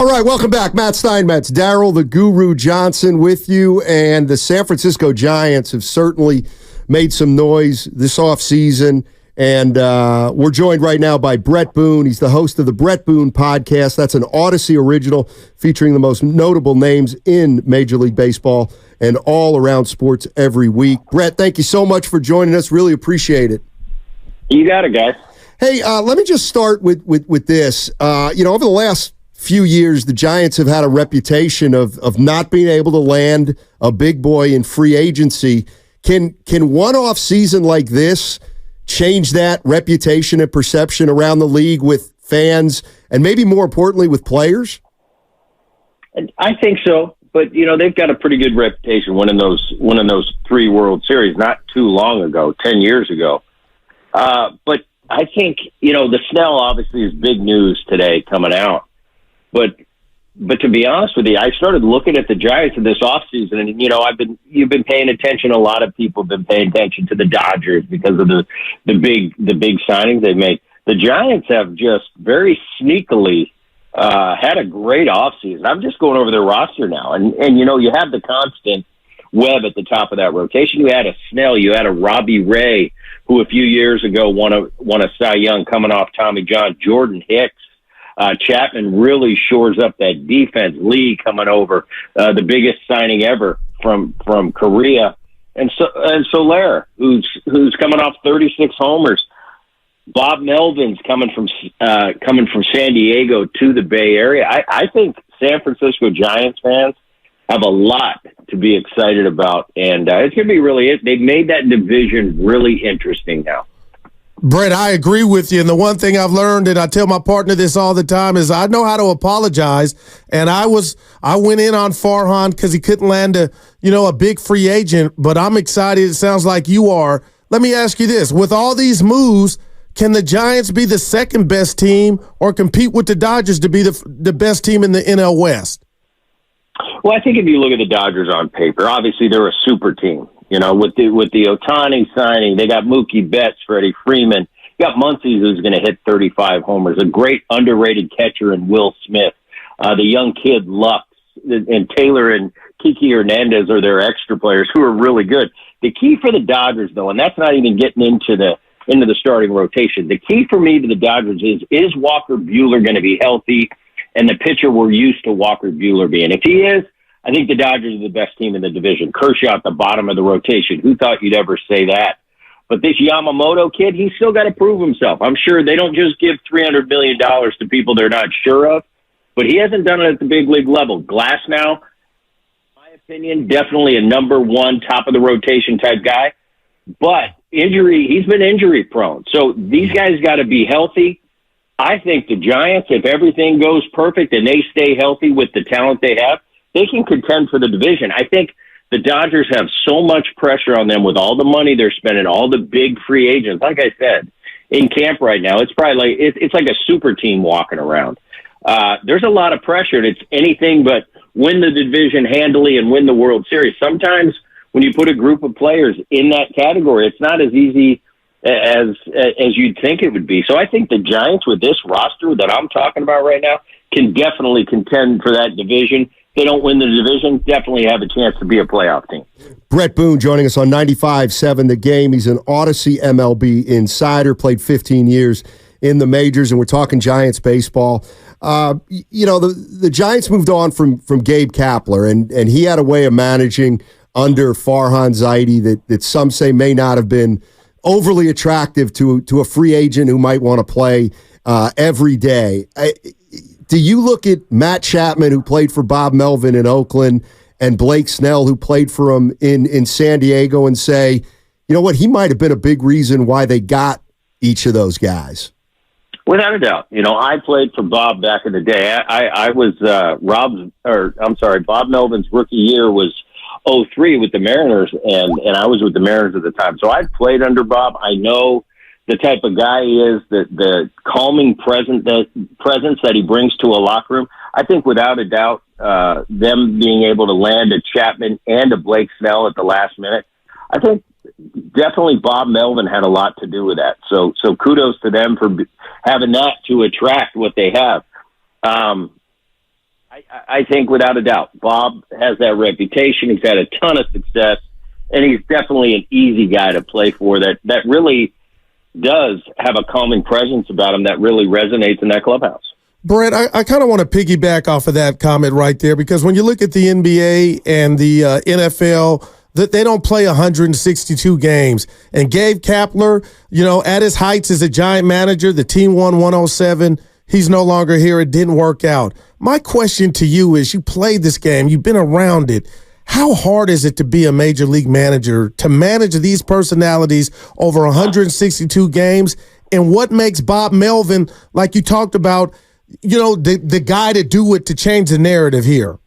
All right, welcome back. Matt Steinmetz, Daryl the Guru Johnson with you, and the San Francisco Giants have certainly made some noise this offseason, and we're joined right now by Bret Boone. He's the host of the Bret Boone Podcast. That's an Odyssey original featuring the most notable names in Major League Baseball and all around sports every week. Bret, thank you so much for joining us. Really appreciate it. You got it, guys. Hey, let me just start with this. Over the last few years, the Giants have had a reputation of not being able to land a big boy in free agency. Can one-off season like this change that reputation and perception around the league with fans and maybe more importantly with players? I think so, but they've got a pretty good reputation winning those 3 World Series not too long ago, 10 years ago. But I think the Snell obviously is big news today coming out. But to be honest with you, I started looking at the Giants in this offseason, and you've been paying attention. A lot of people have been paying attention to the Dodgers because of the big signings they made. The Giants have just very sneakily had a great offseason. I'm just going over their roster now, and you have the constant Webb at the top of that rotation. You had a Snell, you had a Robbie Ray, who a few years ago won a Cy Young coming off Tommy John. Jordan Hicks. Chapman really shores up that defense. Lee coming over, the biggest signing ever from Korea, and Soler, who's coming off 36 homers. Bob Melvin's coming from San Diego to the Bay Area. I think San Francisco Giants fans have a lot to be excited about, and it's going to be they've made that division really interesting now. Bret, I agree with you. And the one thing I've learned, and I tell my partner this all the time, is I know how to apologize. And I went in on Farhan because he couldn't land a big free agent. But I'm excited. It sounds like you are. Let me ask you this: with all these moves, can the Giants be the second best team or compete with the Dodgers to be the best team in the NL West? Well, I think if you look at the Dodgers on paper, obviously they're a super team. With the Ohtani signing, they got Mookie Betts, Freddie Freeman. You got Muncy, who's going to hit 35 homers. A great underrated catcher in Will Smith. The young kid Lux and Taylor and Kiki Hernandez are their extra players who are really good. The key for the Dodgers, though, and that's not even getting into the starting rotation. The key for me to the Dodgers is Walker Buehler going to be healthy and the pitcher we're used to Walker Buehler being? If he is, I think the Dodgers are the best team in the division. Kershaw at the bottom of the rotation. Who thought you'd ever say that? But this Yamamoto kid, he's still got to prove himself. I'm sure they don't just give $300 million to people they're not sure of, but he hasn't done it at the big league level. Glasnow, in my opinion, definitely a number 1 top of the rotation type guy, but he's been injury prone. So these guys got to be healthy. I think the Giants, if everything goes perfect and they stay healthy with the talent they have, they can contend for the division. I think the Dodgers have so much pressure on them with all the money they're spending, all the big free agents. Like I said, in camp right now, it's probably it's like a super team walking around. There's a lot of pressure, and it's anything but win the division handily and win the World Series. Sometimes when you put a group of players in that category, it's not as easy as you'd think it would be. So I think the Giants, with this roster that I'm talking about right now, can definitely contend for that division. If they don't win the division, definitely have a chance to be a playoff team. Bret Boone joining us on 95.7 The Game. He's an Odyssey MLB insider, played 15 years in the majors, and we're talking Giants baseball. The Giants moved on from Gabe Kapler, and he had a way of managing under Farhan Zaidi that some say may not have been overly attractive to a free agent who might want to play every day. Do you look at Matt Chapman, who played for Bob Melvin in Oakland, and Blake Snell, who played for him in San Diego, and say, you know what, he might have been a big reason why they got each of those guys? Without a doubt. I played for Bob back in the day. I was Bob Melvin's rookie year was 2003 with the Mariners, and I was with the Mariners at the time. So I played under Bob. I know the type of guy he is, the calming presence that he brings to a locker room. I think without a doubt, them being able to land a Chapman and a Blake Snell at the last minute, I think definitely Bob Melvin had a lot to do with that. So kudos to them for having that to attract what they have. I think without a doubt, Bob has that reputation. He's had a ton of success, and he's definitely an easy guy to play for that really does have a calming presence about him that really resonates in that clubhouse. Brett, I kind of want to piggyback off of that comment right there, because when you look at the NBA and the NFL, that they don't play 162 games. And Gabe Kapler, at his heights as a Giant manager, the team won 107. He's no longer here. It didn't work out. My question to you is, you played this game, you've been around it. How hard is it to be a major league manager, to manage these personalities over 162 games? And what makes Bob Melvin, like you talked about, the guy to do it, to change the narrative here?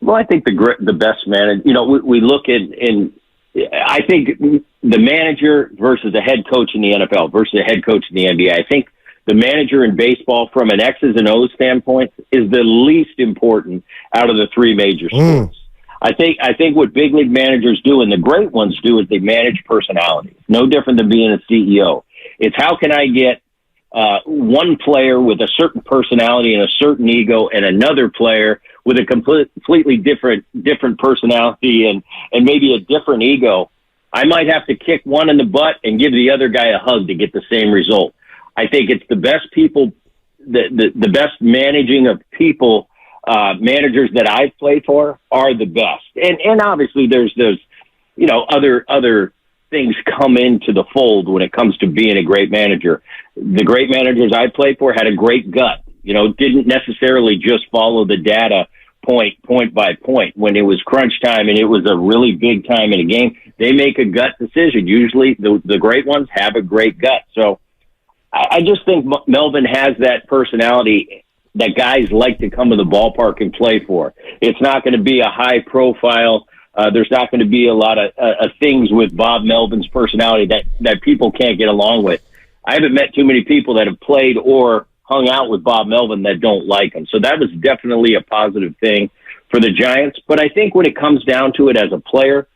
Well, I think the best manager, we look I think the manager versus the head coach in the NFL versus the head coach in the NBA. I think the manager in baseball, from an X's and O's standpoint, is the least important out of the three major sports. I think what big league managers do, and the great ones do, is they manage personalities. No different than being a CEO. It's how can I get one player with a certain personality and a certain ego, and another player with a completely different personality and maybe a different ego. I might have to kick one in the butt and give the other guy a hug to get the same result. I think it's the best people, the best managing of people, managers that I've played for are the best. And obviously there's other things come into the fold when it comes to being a great manager. The great managers I played for had a great gut, didn't necessarily just follow the data point by point. When it was crunch time and it was a really big time in a game, they make a gut decision. Usually the great ones have a great gut. So I just think Melvin has that personality that guys like to come to the ballpark and play for. It's not going to be a high profile. There's not going to be a lot of things with Bob Melvin's personality that people can't get along with. I haven't met too many people that have played or hung out with Bob Melvin that don't like him. So that was definitely a positive thing for the Giants. But I think when it comes down to it, as a player,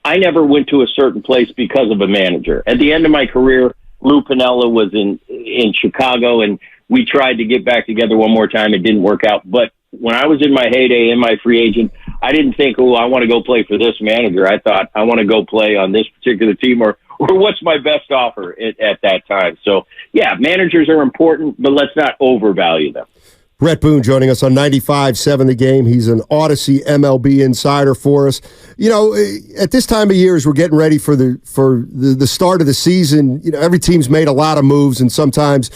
I never went to a certain place because of a manager. At the end of my career, Lou Piniella was in Chicago, and we tried to get back together one more time. It didn't work out. But when I was in my heyday, in my free agent, I didn't think, I want to go play for this manager. I thought, I want to go play on this particular team, or what's my best offer at that time. So, yeah, managers are important, but let's not overvalue them. Brett Boone joining us on 95.7 The Game. He's an Odyssey MLB insider for us. At this time of year, as we're getting ready for the start of the season, every team's made a lot of moves, and sometimes,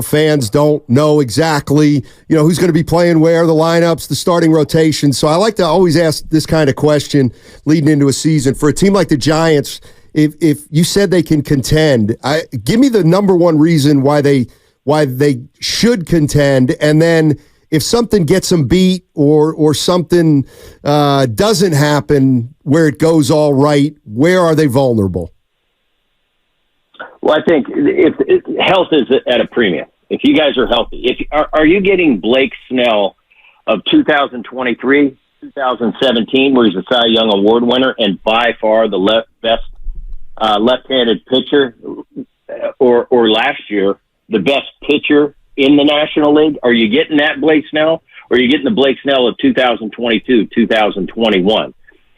fans don't know exactly, who's going to be playing where, the lineups, the starting rotation. So I like to always ask this kind of question leading into a season. For a team like the Giants, if you said they can contend, give me the number one reason why they should contend, and then if something gets them beat or something doesn't happen where it goes all right, where are they vulnerable? Well, I think if health is at a premium. If you guys are healthy, are you getting Blake Snell of 2023, 2017, where he's a Cy Young Award winner and by far the best left-handed pitcher, or last year, the best pitcher in the National League? Are you getting that Blake Snell, or are you getting the Blake Snell of 2022, 2021?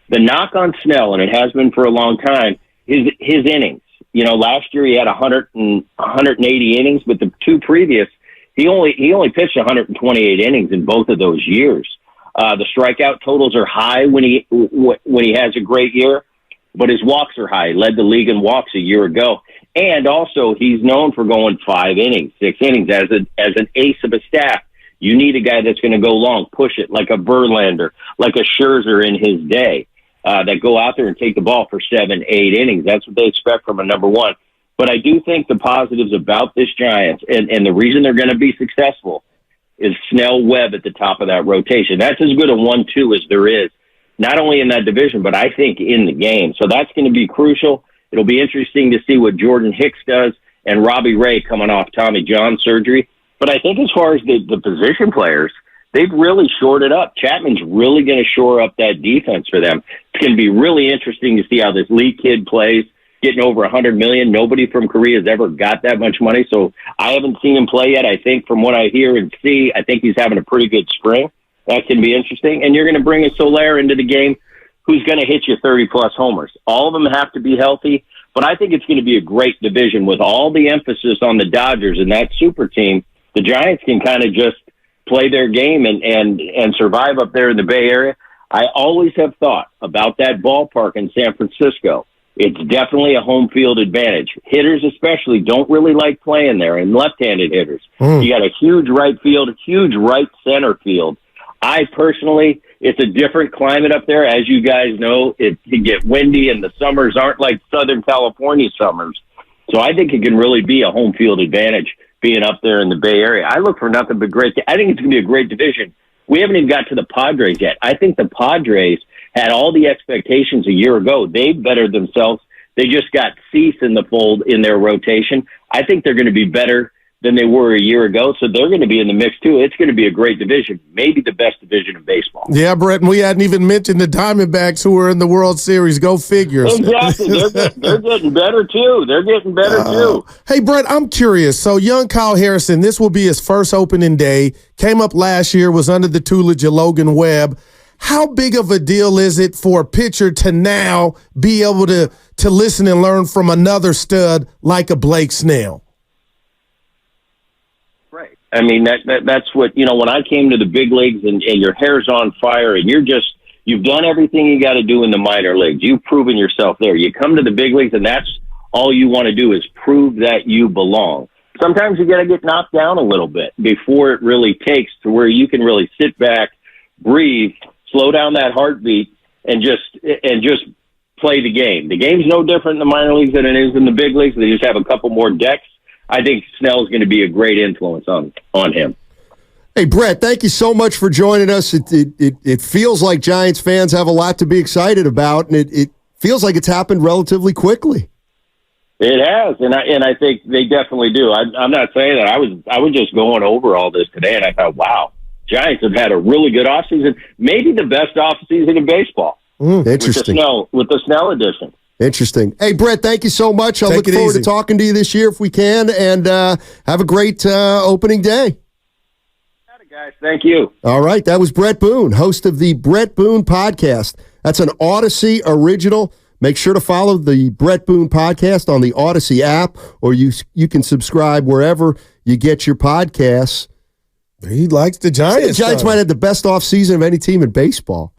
The knock on Snell, and it has been for a long time, is his innings. Last year he had 180 innings, but the two previous, he only pitched 128 innings in both of those years. The strikeout totals are high when he has a great year, but his walks are high. He led the league in walks a year ago. And also, he's known for going 5 innings, 6 innings. As an ace of a staff, you need a guy that's going to go long, push it, like a Verlander, like a Scherzer in his day, that go out there and take the ball for 7, 8 innings. That's what they expect from a number one. But I do think the positives about this Giants, and the reason they're going to be successful, is Snell, Webb at the top of that rotation. That's as good a 1-2 as there is, not only in that division, but I think in the game. So that's going to be crucial. It'll be interesting to see what Jordan Hicks does and Robbie Ray coming off Tommy John surgery. But I think as far as the position players, they've really shored it up. Chapman's really going to shore up that defense for them. It's going to be really interesting to see how this Lee kid plays. getting over $100 million. Nobody from Korea has ever got that much money. So I haven't seen him play yet. I think from what I hear and see, I think he's having a pretty good spring. That can be interesting. And you're going to bring a Soler into the game who's going to hit you 30-plus homers. All of them have to be healthy. But I think it's going to be a great division with all the emphasis on the Dodgers and that super team. The Giants can kind of just play their game and survive up there in the Bay Area. I always have thought about that ballpark in San Francisco. It's definitely a home field advantage. Hitters especially don't really like playing there, and left-handed hitters. You got a huge right field, huge right center field. I personally, it's a different climate up there. As you guys know, it can get windy, and the summers aren't like Southern California summers. So I think it can really be a home field advantage being up there in the Bay Area. I look for nothing but great. I think it's going to be a great division. We haven't even got to the Padres yet. I think the Padres had all the expectations a year ago. They bettered themselves. They just got Cease in the fold in their rotation. I think they're going to be better than they were a year ago, so they're going to be in the mix too. It's going to be a great division, maybe the best division in baseball. Yeah, Brett, and we hadn't even mentioned the Diamondbacks who are in the World Series. Go figures. Exactly. They're getting better too. They're getting better too. Hey, Brett, I'm curious. So young Kyle Harrison, this will be his first opening day. Came up last year, was under the tutelage of Logan Webb. How big of a deal is it for a pitcher to now be able to listen and learn from another stud like a Blake Snell? Right. I mean, that's what, when I came to the big leagues and your hair's on fire and you've done everything you got to do in the minor leagues. You've proven yourself there. You come to the big leagues and that's all you want to do is prove that you belong. Sometimes you got to get knocked down a little bit before it really takes to where you can really sit back, breathe, slow down that heartbeat, and just play the game. The game's no different in the minor leagues than it is in the big leagues. They just have a couple more decks. I think Snell's going to be a great influence on him. Hey, Brett, thank you so much for joining us. It feels like Giants fans have a lot to be excited about, and it feels like it's happened relatively quickly. It has, and I think they definitely do. I'm not saying that. I was just going over all this today, and I thought, wow, Giants have had a really good offseason, maybe the best offseason in baseball. Interesting. With the Snell edition. Interesting. Hey, Brett, thank you so much. I look forward to talking to you this year if we can, and have a great opening day. Guys, thank you. All right, that was Brett Boone, host of the Brett Boone Podcast. That's an Odyssey original. Make sure to follow the Brett Boone Podcast on the Odyssey app, or you can subscribe wherever you get your podcasts. He likes the Giants. The Giants might have the best offseason of any team in baseball.